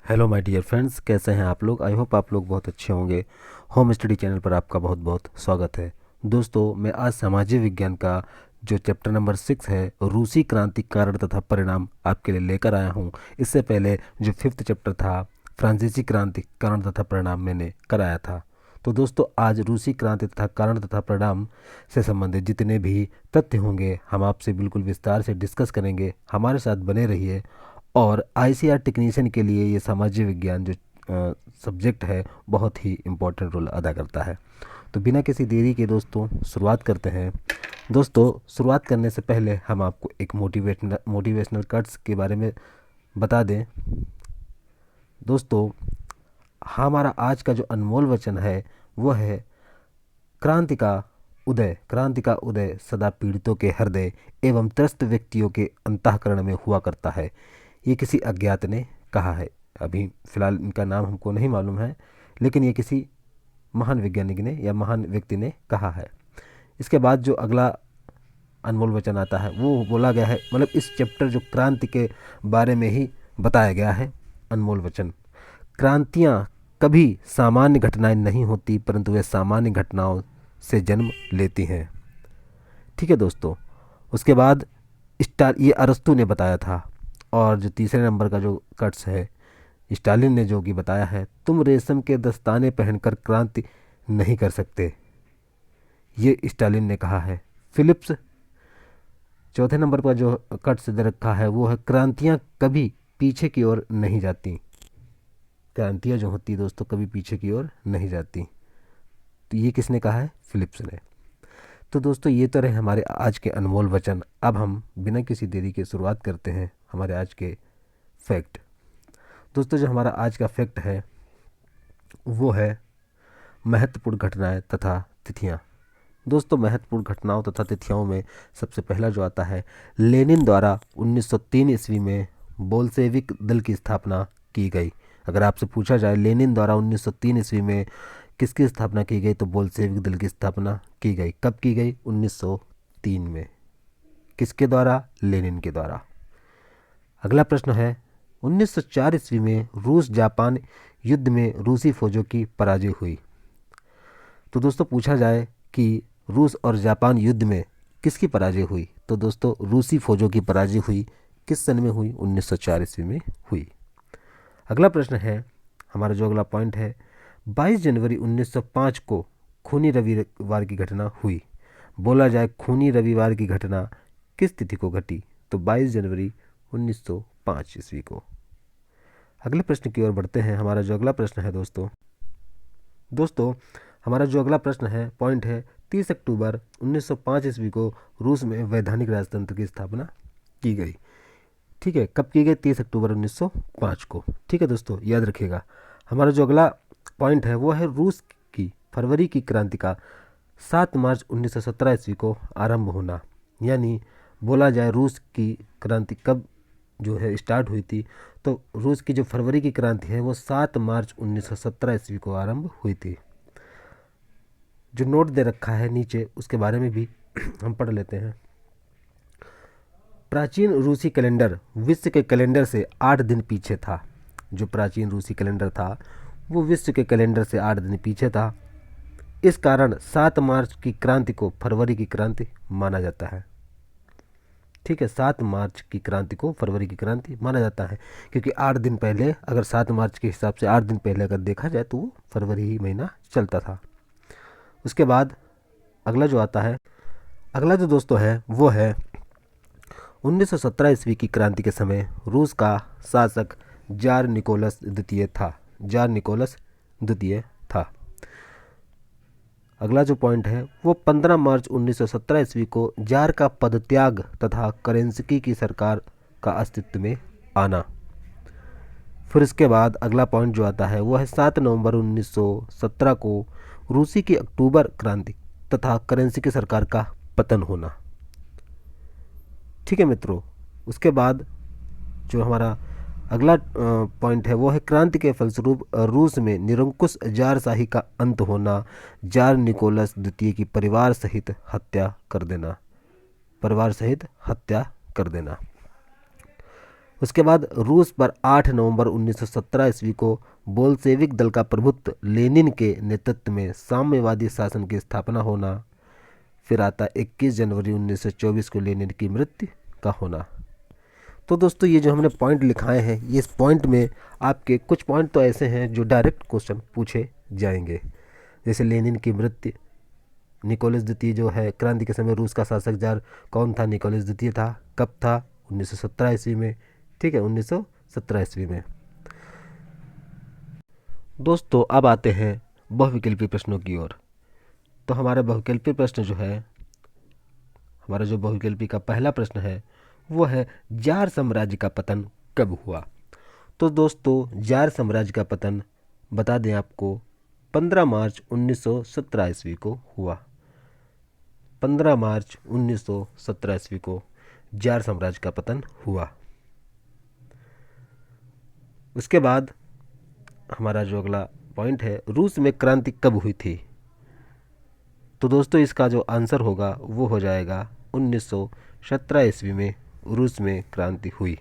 Hello my dear friends, कैसे हैं आप लोग। आई होप आप लोग बहुत अच्छे होंगे। होम स्टडी चैनल पर आपका बहुत बहुत स्वागत है। दोस्तों, मैं आज सामाजिक विज्ञान का जो चैप्टर नंबर 6 है, रूसी क्रांति कारण तथा परिणाम, आपके लिए लेकर आया हूं। इससे पहले जो 5th चैप्टर था, फ्रांसीसी क्रांति कारण तथा परिणाम, मैंने कराया था। तो दोस्तों, आज रूसी क्रांति तथा कारण तथा परिणाम से संबंधित जितने भी तथ्य होंगे, हम आपसे बिल्कुल विस्तार से डिस्कस करेंगे। हमारे साथ बने रहिए। और आईसीआर टेक्नीशियन के लिए ये सामाजिक विज्ञान जो सब्जेक्ट है, बहुत ही इम्पोर्टेंट रोल अदा करता है। तो बिना किसी देरी के दोस्तों, शुरुआत करते हैं। दोस्तों, शुरुआत करने से पहले हम आपको एक मोटिवेशनल कट्स के बारे में बता दें। दोस्तों, हमारा आज का जो अनमोल वचन है वो है, क्रांति का उदय सदा पीड़ितों के हृदय एवं त्रस्त व्यक्तियों के अंतःकरण में हुआ करता है। ये किसी अज्ञात ने कहा है। अभी फ़िलहाल इनका नाम हमको नहीं मालूम है, लेकिन ये किसी महान वैज्ञानिक ने या महान व्यक्ति ने कहा है। इसके बाद जो अगला अनमोल वचन आता है वो बोला गया है, मतलब इस चैप्टर जो क्रांति के बारे में ही बताया गया है। अनमोल वचन, क्रांतियाँ कभी सामान्य घटनाएं नहीं होती, परंतु वे सामान्य घटनाओं से जन्म लेती हैं। ठीक है दोस्तों। उसके बाद ये अरस्तु ने बताया था। और जो तीसरे नंबर का जो कट्स है, स्टालिन ने जो कि बताया है, तुम रेशम के दस्ताने पहनकर क्रांति नहीं कर सकते, ये स्टालिन ने कहा है। फिलिप्स, चौथे नंबर पर जो कट्स दे रखा है वो है, क्रांतियाँ कभी पीछे की ओर नहीं जाती। क्रांतियाँ जो होती है दोस्तों, कभी पीछे की ओर नहीं जाती। तो ये किसने कहा है? फिलिप्स ने। तो दोस्तों, ये तो रहे हमारे आज के अनमोल वचन। अब हम बिना किसी देरी के शुरुआत करते हैं हमारे आज के फैक्ट। दोस्तों, जो हमारा आज का फैक्ट है वो है महत्वपूर्ण घटनाएं तथा तिथियां। दोस्तों, महत्वपूर्ण घटनाओं तथा तिथियों में सबसे पहला जो आता है, लेनिन द्वारा 1903 ईस्वी में बोल्शेविक दल की स्थापना की गई। अगर आपसे पूछा जाए लेनिन द्वारा 1903 ईस्वी में किसकी स्थापना की गई, तो बोल्शेविक दल की स्थापना की गई। कब की गई? 1903 में। किसके द्वारा? लेनिन के द्वारा। अगला प्रश्न है, 1904 ईस्वी में रूस जापान युद्ध में रूसी फौजों की पराजय हुई। तो दोस्तों, पूछा जाए कि रूस और जापान युद्ध में किसकी पराजय हुई, तो दोस्तों रूसी फौजों की पराजय हुई। किस सन में हुई? 1904 ईस्वी में हुई। अगला प्रश्न है, हमारा जो अगला पॉइंट है, 22 जनवरी 1905 को खूनी रविवार की घटना हुई। बोला जाए खूनी रविवार की घटना किस तिथि को घटी, तो 22 जनवरी 1905 ईस्वी को। अगले प्रश्न की ओर बढ़ते हैं। हमारा जो अगला प्रश्न है दोस्तों हमारा जो अगला प्रश्न है, पॉइंट है, 30 अक्टूबर 1905 ईस्वी को रूस में वैधानिक राजतंत्र की स्थापना की गई। ठीक है, कब की गई? 30 अक्टूबर 1905 को। ठीक है दोस्तों, याद रखिएगा। हमारा जो अगला पॉइंट है वो है, रूस की फरवरी की क्रांति का 7 मार्च 1917 ईस्वी को आरंभ होना। यानी बोला जाए रूस की क्रांति कब जो है स्टार्ट हुई थी, तो रूस की जो फरवरी की क्रांति है वो 7 मार्च 1917 ईस्वी को आरंभ हुई थी। जो नोट दे रखा है नीचे, उसके बारे में भी हम पढ़ लेते हैं। प्राचीन रूसी कैलेंडर विश्व के कैलेंडर से 8 दिन पीछे था। जो प्राचीन रूसी कैलेंडर था वो विश्व के कैलेंडर से 8 दिन पीछे था। इस कारण 7 मार्च की क्रांति को फरवरी की क्रांति माना जाता है। ठीक है, 7 मार्च की क्रांति को फरवरी की क्रांति माना जाता है, क्योंकि 8 दिन पहले, अगर 7 मार्च के हिसाब से 8 दिन पहले अगर देखा जाए तो वो फरवरी ही महीना चलता था। उसके बाद अगला जो आता है, अगला जो दोस्तों है वो है 1917 ईस्वी की क्रांति के समय रूस का शासक जार निकोलस द्वितीय था। अगला जो पॉइंट है वो 15 मार्च 1917 ईस्वी को जार का पदत्याग तथा करेंस्की की सरकार का अस्तित्व में आना। फिर इसके बाद अगला पॉइंट जो आता है वो है 7 नवंबर 1917 को रूसी की अक्टूबर क्रांति तथा करेंसी की सरकार का पतन होना। ठीक है मित्रों। उसके बाद जो हमारा अगला पॉइंट है वो है, क्रांति के फलस्वरूप रूस में निरंकुश जारशाही का अंत होना। जार निकोलस द्वितीय की परिवार सहित हत्या कर देना। उसके बाद रूस पर 8 नवंबर 1917 ईस्वी को बोल्शेविक दल का प्रभुत्व, लेनिन के नेतृत्व में साम्यवादी शासन की स्थापना होना। फिर आता 21 जनवरी 1924 को लेनिन की मृत्यु का होना। तो दोस्तों ये जो हमने पॉइंट लिखाए हैं, ये इस पॉइंट में आपके कुछ पॉइंट तो ऐसे हैं जो डायरेक्ट क्वेश्चन पूछे जाएंगे, जैसे लेनिन की मृत्यु, निकोलस द्वितीय जो है क्रांति के समय रूस का शासक जार कौन था, निकोलस द्वितीय था, कब था, 1917 ईस्वी में, ठीक है 1917 ईस्वी में। दोस्तों अब आते हैं बहुविकल्पी प्रश्नों की ओर। तो हमारा बहुविकल्पी प्रश्न जो है, हमारा जो बहुविकल्पी का पहला प्रश्न है वो है जार साम्राज्य का पतन कब हुआ। तो दोस्तों जार साम्राज्य का पतन बता दें आपको 15 मार्च 1917 ईस्वी को हुआ। 15 मार्च 1917 ईस्वी को जार साम्राज्य का पतन हुआ। उसके बाद हमारा जो अगला पॉइंट है, रूस में क्रांति कब हुई थी। तो दोस्तों इसका जो आंसर होगा वो हो जाएगा 1917 ईस्वी में रूस में क्रांति हुई।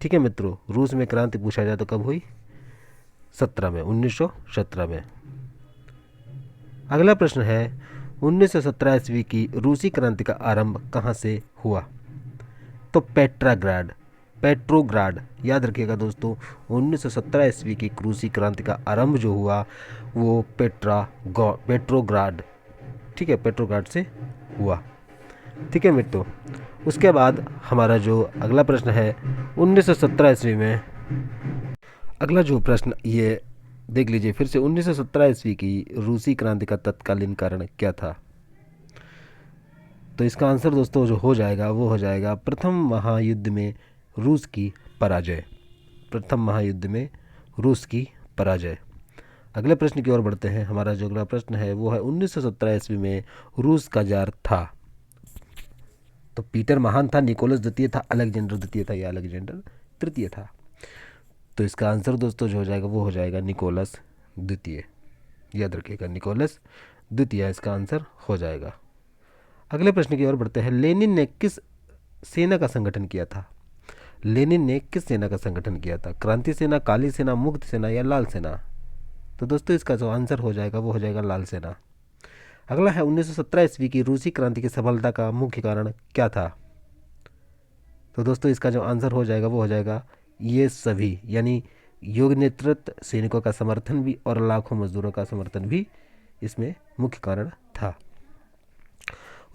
ठीक है मित्रों, रूस में क्रांति पूछा जाए तो कब हुई, 17 में, 1917 में। अगला प्रश्न है 1917 ईस्वी की रूसी क्रांति का आरंभ कहाँ से हुआ। तो पेट्रोग्राड याद रखिएगा दोस्तों, 1917 ईस्वी की रूसी क्रांति का आरंभ जो हुआ वो पेट्रोग्राड, ठीक है, पेट्रोग्राड से हुआ। ठीक है मित्रों, उसके बाद हमारा जो अगला प्रश्न है 1917 ईस्वी में, अगला जो प्रश्न ये देख लीजिए फिर से, 1917 ईस्वी की रूसी क्रांति का तत्कालीन कारण क्या था। तो इसका आंसर दोस्तों जो हो जाएगा वो हो जाएगा प्रथम महायुद्ध में रूस की पराजय। प्रथम महायुद्ध में रूस की पराजय। अगले प्रश्न की ओर बढ़ते हैं। हमारा जो अगला प्रश्न है वो है 1917 ईस्वी में रूस का जार था। तो पीटर महान था, निकोलस द्वितीय था, अलेक्जेंडर द्वितीय था या अलेक्जेंडर तृतीय था। तो इसका आंसर दोस्तों जो हो जाएगा वो हो जाएगा निकोलस द्वितीय। याद रखिएगा निकोलस द्वितीय इसका आंसर हो जाएगा। अगले प्रश्न की ओर बढ़ते हैं। लेनिन ने किस सेना का संगठन किया था। लेनिन ने किस सेना का संगठन किया था, क्रांति सेना, काली सेना, मुक्त सेना या लाल सेना। तो दोस्तों इसका जो आंसर हो जाएगा वो हो जाएगा लाल सेना। अगला है 1917 ईस्वी की रूसी क्रांति की सफलता का मुख्य कारण क्या था। तो दोस्तों इसका जो आंसर हो जाएगा वो हो जाएगा ये सभी, यानी योग्य नेतृत्व, सैनिकों का समर्थन भी और लाखों मजदूरों का समर्थन भी इसमें मुख्य कारण था।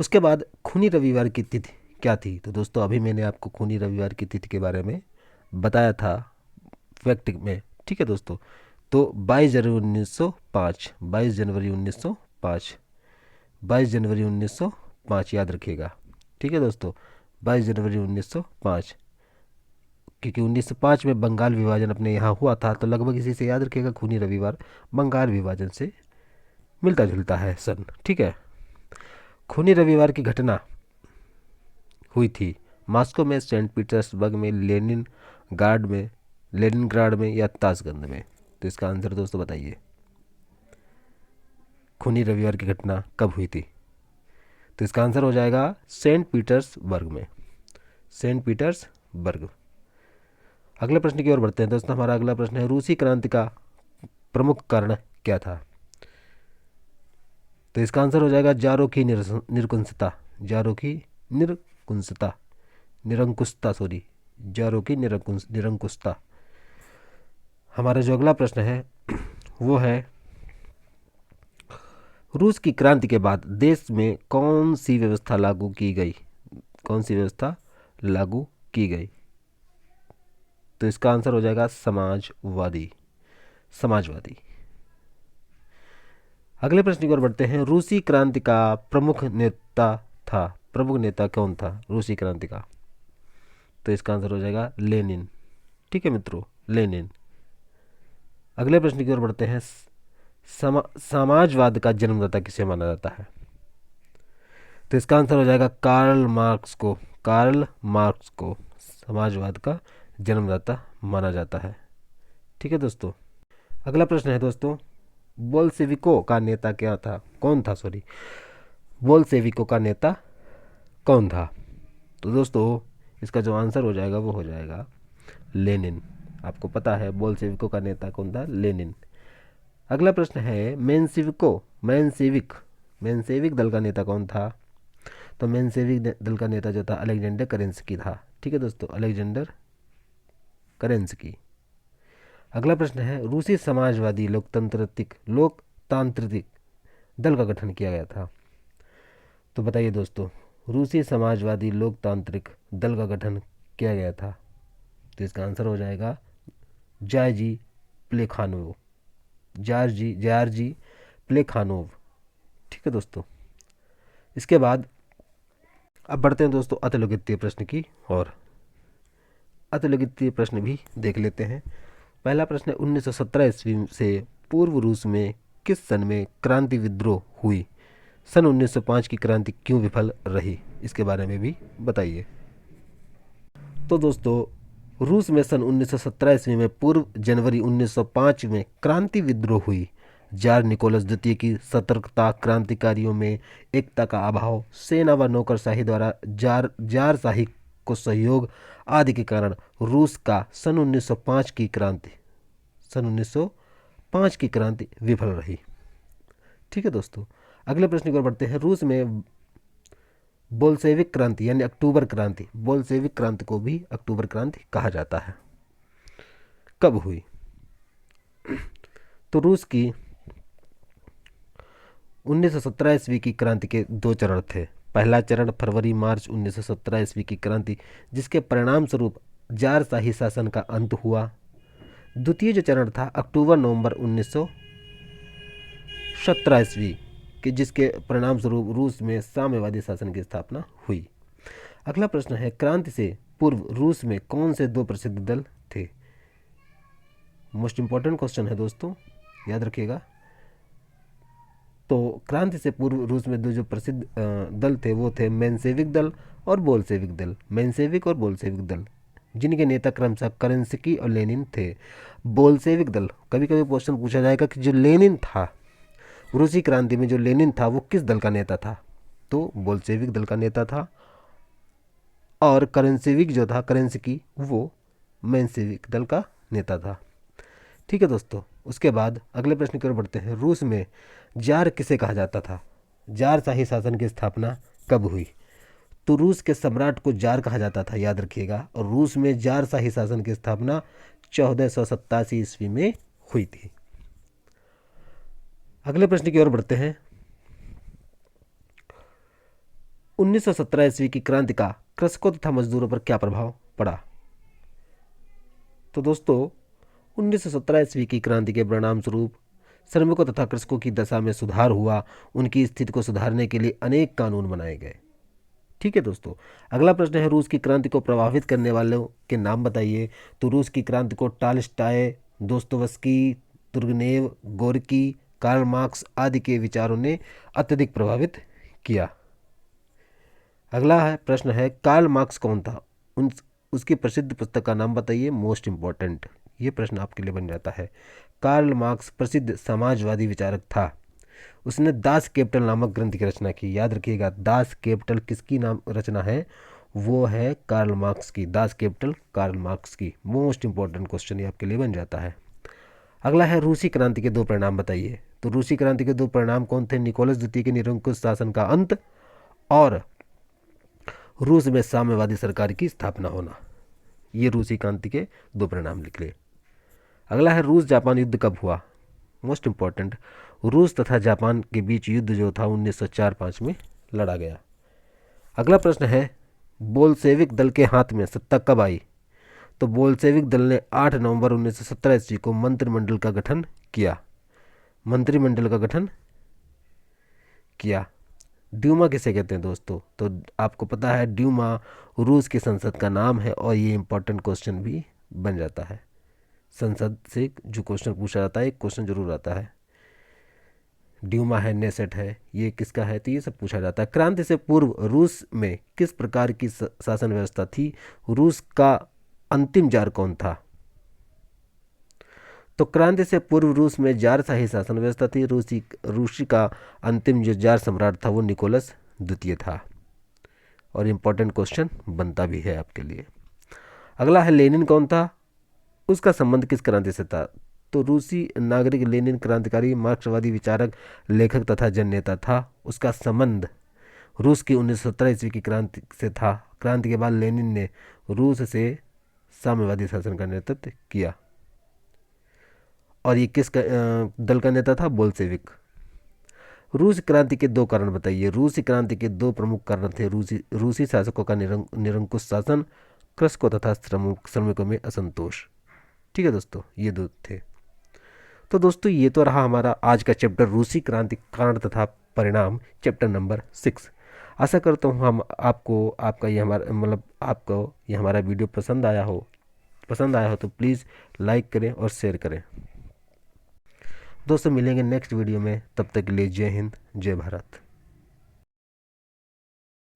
उसके बाद खूनी रविवार की तिथि क्या थी। तो दोस्तों अभी मैंने आपको खूनी रविवार की तिथि के बारे में बताया था फैक्ट में, ठीक है दोस्तों। तो 22 जनवरी 1905, 22 जनवरी 1905, 22 जनवरी 1905 याद रखिएगा, ठीक है दोस्तों, 22 जनवरी 1905, क्योंकि 1905 में बंगाल विभाजन अपने यहाँ हुआ था। तो लगभग इसी से याद रखिएगा, खूनी रविवार बंगाल विभाजन से मिलता जुलता है सन, ठीक है। खूनी रविवार की घटना हुई थी मॉस्को में, सेंट पीटर्सबर्ग में, लेनिनग्राड में या ताशकंद में। तो इसका आंसर दोस्तों बताइए, खूनी रविवार की घटना कब हुई थी। तो इसका आंसर हो जाएगा सेंट पीटर्सबर्ग में, सेंट पीटर्सबर्ग। अगले प्रश्न की ओर बढ़ते हैं दोस्तों। हमारा अगला प्रश्न है रूसी क्रांति का प्रमुख कारण क्या था। तो इसका आंसर हो जाएगा जारों की निरकुंसता, जारों की निरकुंसता, निरंकुशता, सॉरी, जारों की निरंकुशता। हमारा जो अगला प्रश्न है वो है रूस की क्रांति के बाद देश में कौन सी व्यवस्था लागू की गई, कौन सी व्यवस्था लागू की गई। तो इसका आंसर हो जाएगा समाजवादी, समाजवादी। अगले प्रश्न की ओर बढ़ते हैं। रूसी क्रांति का प्रमुख नेता था, प्रमुख नेता कौन था रूसी क्रांति का। तो इसका आंसर हो जाएगा लेनिन, ठीक है मित्रों, लेनिन। अगले प्रश्न की ओर बढ़ते हैं। समाजवाद का जन्मदाता किसे माना जाता है। तो इसका आंसर हो जाएगा कार्ल मार्क्स को, कार्ल मार्क्स को समाजवाद का जन्मदाता माना जाता है, ठीक है दोस्तों। अगला प्रश्न है दोस्तों, बोल्शेविकों का नेता क्या था, कौन था, सॉरी, बोल्शेविकों का नेता कौन था। तो दोस्तों इसका जो आंसर हो जाएगा वो हो जाएगा लेनिन। आपको पता है बोल्शेविकों का नेता कौन था? लेनिन। अगला प्रश्न है मेंशेविक दल का नेता कौन था? तो मेंशेविक दल का नेता जो था अलेक्जेंडर केरेंस्की था। ठीक है दोस्तों, अलेक्जेंडर केरेंस्की। अगला प्रश्न है रूसी समाजवादी लोकतांत्रिक दल का गठन किया गया था। तो बताइए दोस्तों, रूसी समाजवादी लोकतांत्रिक दल का गठन किया गया था। तो इसका आंसर हो जाएगा जार्जी प्लेखानोव। जार्जी प्लेखानोव। ठीक है दोस्तों, इसके बाद अब बढ़ते हैं दोस्तों अतिलौकिक प्रश्न की और अतिलौकिक प्रश्न भी देख लेते हैं। पहला प्रश्न है 1917 ईस्वी से पूर्व रूस में किस सन में क्रांति विद्रोह हुई? सन 1905 की क्रांति क्यों विफल रही? इसके बारे में भी बताइए। तो दोस्तों, रूस में सन 1917 ईस्वी में पूर्व जनवरी 1905 में क्रांति विद्रोह हुई। जार निकोलस द्वितीय की सतर्कता, क्रांतिकारियों में एकता का अभाव, सेना व नौकरशाही द्वारा जारशाही को सहयोग आदि के कारण रूस का सन 1905 की क्रांति विफल रही। ठीक है दोस्तों, अगले प्रश्न की ओर बढ़ते हैं। रूस में बोल्शेविक क्रांति यानी अक्टूबर क्रांति, बोल्शेविक क्रांति को भी अक्टूबर क्रांति कहा जाता है, कब हुई? तो रूस की 1917 ईस्वी की क्रांति के दो चरण थे। पहला चरण फरवरी मार्च 1917 ईस्वी की क्रांति, जिसके परिणाम स्वरूप जारशाही शासन का अंत हुआ। द्वितीय जो चरण था अक्टूबर नवंबर 1917 ईस्वी के, जिसके परिणाम स्वरूप रूस में साम्यवादी शासन की स्थापना हुई। अगला प्रश्न है क्रांति से पूर्व रूस में कौन से दो प्रसिद्ध दल थे? मोस्ट इंपॉर्टेंट क्वेश्चन है दोस्तों, याद रखिएगा। तो क्रांति से पूर्व रूस में दो जो प्रसिद्ध दल थे वो थे मेंशेविक दल और बोल्शेविक दल। मेंशेविक और बोल्शेविक दल, जिनके नेता क्रमशः केरेंस्की और लेनिन थे। बोल्शेविक दल, कभी कभी क्वेश्चन पूछा जाएगा कि जो लेनिन था रूसी क्रांति में, जो लेनिन था वो किस दल का नेता था? तो बोल्शेविक दल का नेता था। और केरेंस्की जो था, केरेंस्की, वो मेंशेविक दल का नेता था। ठीक है दोस्तों, उसके बाद अगले प्रश्न की ओर बढ़ते हैं। रूस में जार किसे कहा जाता था? जारशाही शासन की स्थापना कब हुई? तो रूस के सम्राट को जार कहा जाता था, याद रखिएगा। और रूस में जारशाही शासन की स्थापना 1487 ईस्वी में हुई थी। अगले प्रश्न की ओर बढ़ते हैं। 1917 ईस्वी की क्रांति का कृषकों तथा मजदूरों पर क्या प्रभाव पड़ा? तो दोस्तों, 1917 ईस्वी की क्रांति के परिणाम स्वरूप श्रमिकों तथा कृषकों की दशा में सुधार हुआ। उनकी स्थिति को सुधारने के लिए अनेक कानून बनाए गए। ठीक है दोस्तों, अगला प्रश्न है रूस की क्रांति को प्रभावित करने वालों के नाम बताइए। तो रूस की क्रांति को Tolstoy, Dostoevsky, Turgenev, Gorky, Karl Marx आदि के विचारों ने अत्यधिक प्रभावित किया। अगला है प्रश्न है कार्ल मार्क्स कौन था? उसकी प्रसिद्ध पुस्तक का नाम बताइए। मोस्ट इंपॉर्टेंट ये प्रश्न आपके लिए बन जाता है। कार्ल मार्क्स प्रसिद्ध समाजवादी विचारक था। उसने दास कैपिटल नामक ग्रंथ की रचना की। याद रखिएगा, दास कैपिटल किसकी नाम रचना है? वो है कार्ल मार्क्स की। दास कैपिटल कार्ल मार्क्स की। मोस्ट इंपॉर्टेंट क्वेश्चन ये आपके लिए बन जाता है। अगला है रूसी क्रांति के दो परिणाम बताइए। तो रूसी क्रांति के दो परिणाम कौन थे? निकोलस द्वितीय के निरंकुश शासन का अंत और रूस में साम्यवादी सरकार की स्थापना होना। ये रूसी क्रांति के दो परिणाम निकले। अगला है रूस जापान युद्ध कब हुआ? मोस्ट इंपॉर्टेंट, रूस तथा जापान के बीच युद्ध जो था 1904-05 में लड़ा गया। अगला प्रश्न है बोल्शेविक दल के हाथ में सत्ता कब आई? तो बोल्शेविक दल ने 8 नवंबर 1917 ईस्वी को मंत्रिमंडल का गठन किया। मंत्रिमंडल का गठन किया। ड्यूमा किसे कहते हैं दोस्तों? तो आपको पता है ड्यूमा रूस की संसद का नाम है और ये इंपॉर्टेंट क्वेश्चन भी बन जाता है। संसद से जो क्वेश्चन पूछा जाता है एक क्वेश्चन जरूर आता है। ड्यूमा है, नेसेट है, ये किसका है? तो ये सब पूछा जाता है। क्रांति से पूर्व रूस में किस प्रकार की शासन व्यवस्था थी? रूस का अंतिम जार कौन था? तो क्रांति से पूर्व रूस में जारशाही शासन व्यवस्था थी। रूसी का अंतिम जो जार सम्राट था वो निकोलस द्वितीय था। और इम्पोर्टेंट क्वेश्चन बनता भी है आपके लिए। अगला है लेनिन कौन था? उसका संबंध किस क्रांति से था? तो रूसी नागरिक लेनिन क्रांतिकारी, मार्क्सवादी विचारक, लेखक तथा जननेता था। उसका संबंध रूस की 1917 ईस्वी की क्रांति से था। क्रांति के बाद लेनिन ने रूस से साम्यवादी शासन का नेतृत्व किया। और ये दल का नेता था? बोल्शेविक। रूस क्रांति के दो कारण बताइए। रूसी क्रांति के दो प्रमुख कारण थे: रूसी शासकों का निरंकुश शासन, कृषकों तथा श्रमिकों में असंतोष। ठीक है दोस्तों, ये दो थे। तो दोस्तों ये तो रहा हमारा आज का चैप्टर, रूसी क्रांति कारण तथा परिणाम, चैप्टर नंबर 6। आशा करता हूँ हम आपको आपका ये हमारा मतलब आपको ये हमारा वीडियो पसंद आया हो तो प्लीज़ लाइक करें और शेयर करें। दोस्तों मिलेंगे नेक्स्ट वीडियो में, तब तक के लिए जय हिंद, जय भारत।